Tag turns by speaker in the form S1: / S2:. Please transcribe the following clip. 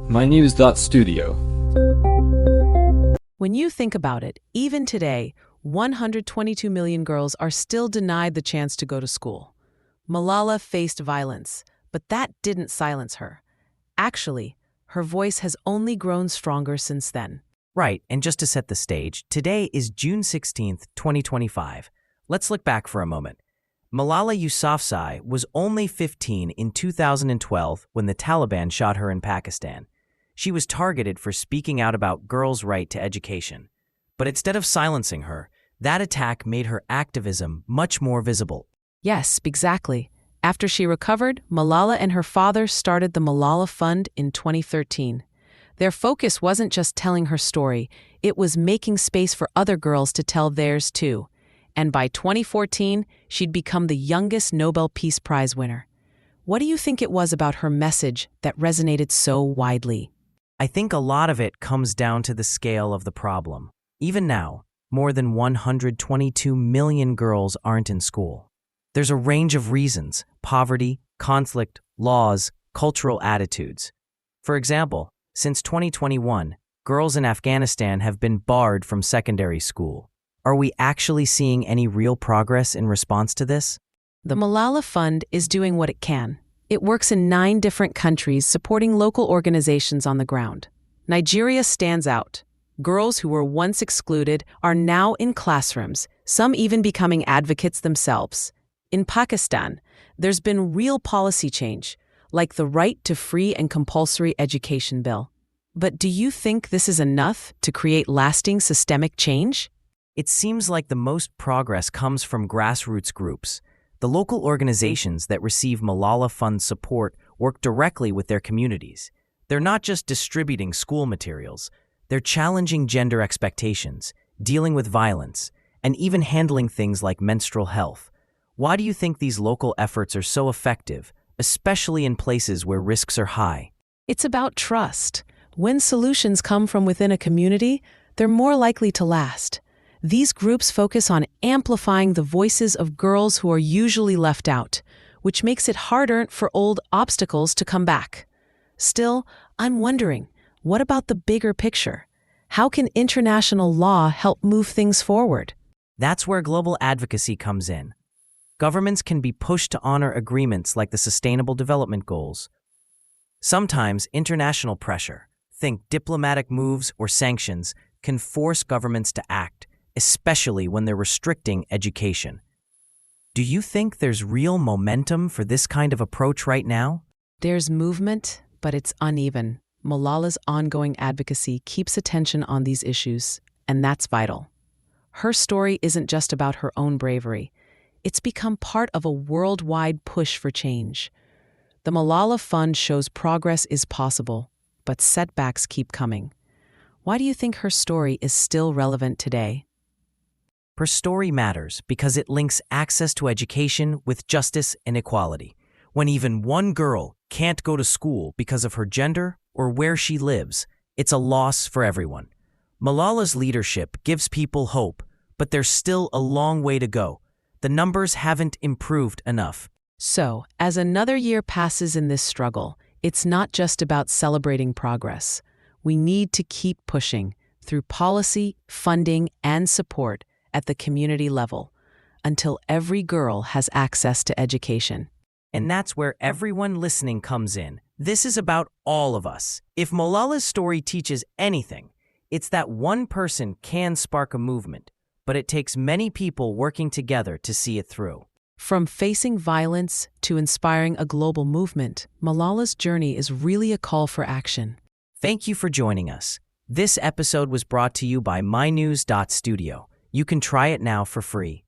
S1: mynews.studio.
S2: When you think about it, even today, 122 million girls are still denied the chance to go to school. Malala faced violence, but that didn't silence her. Actually, her voice has only grown stronger since then.
S3: Right, and just to set the stage, today is June 16th, 2025. Let's look back for a moment. Malala Yousafzai was only 15 in 2012 when the Taliban shot her in Pakistan. She was targeted for speaking out about girls' right to education. But instead of silencing her, that attack made her activism much more visible.
S2: Yes, exactly. After she recovered, Malala and her father started the Malala Fund in 2013. Their focus wasn't just telling her story, it was making space for other girls to tell theirs too. And by 2014, she'd become the youngest Nobel Peace Prize winner. What do you think it was about her message that resonated so widely?
S3: I think a lot of it comes down to the scale of the problem. Even now, more than 122 million girls aren't in school. There's a range of reasons: poverty, conflict, laws, cultural attitudes. For example, since 2021, girls in Afghanistan have been barred from secondary school. Are we actually seeing any real progress in response to this?
S2: The Malala Fund is doing what it can. It works in 9 different countries supporting local organizations on the ground. Nigeria stands out. Girls who were once excluded are now in classrooms, some even becoming advocates themselves. In Pakistan, there's been real policy change, like the right to free and compulsory education bill. But do you think this is enough to create lasting systemic change?
S3: It seems like the most progress comes from grassroots groups. The local organizations that receive Malala Fund support work directly with their communities. They're not just distributing school materials, they're challenging gender expectations, dealing with violence, and even handling things like menstrual health. Why do you think these local efforts are so effective, especially in places where risks are high?
S2: It's about trust. When solutions come from within a community, they're more likely to last. These groups focus on amplifying the voices of girls who are usually left out, which makes it harder for old obstacles to come back. Still, I'm wondering, what about the bigger picture? How can international law help move things forward?
S3: That's where global advocacy comes in. Governments can be pushed to honor agreements like the Sustainable Development Goals. Sometimes international pressure, think diplomatic moves or sanctions, can force governments to act, especially when they're restricting education. Do you think there's real momentum for this kind of approach right now?
S2: There's movement, but it's uneven. Malala's ongoing advocacy keeps attention on these issues, and that's vital. Her story isn't just about her own bravery. It's become part of a worldwide push for change. The Malala Fund shows progress is possible, but setbacks keep coming. Why do you think her story is still relevant today?
S3: Her story matters because it links access to education with justice and equality. When even one girl can't go to school because of her gender or where she lives, it's a loss for everyone. Malala's leadership gives people hope, but there's still a long way to go. The numbers haven't improved enough.
S2: So, as another year passes in this struggle, it's not just about celebrating progress. We need to keep pushing through policy, funding, and support at the community level until every girl has access to education.
S3: And that's where everyone listening comes in. This is about all of us. If Malala's story teaches anything, it's that one person can spark a movement, but it takes many people working together to see it through.
S2: From facing violence to inspiring a global movement, Malala's journey is really a call for action.
S3: Thank you for joining us. This episode was brought to you by mynews.studio. You can try it now for free.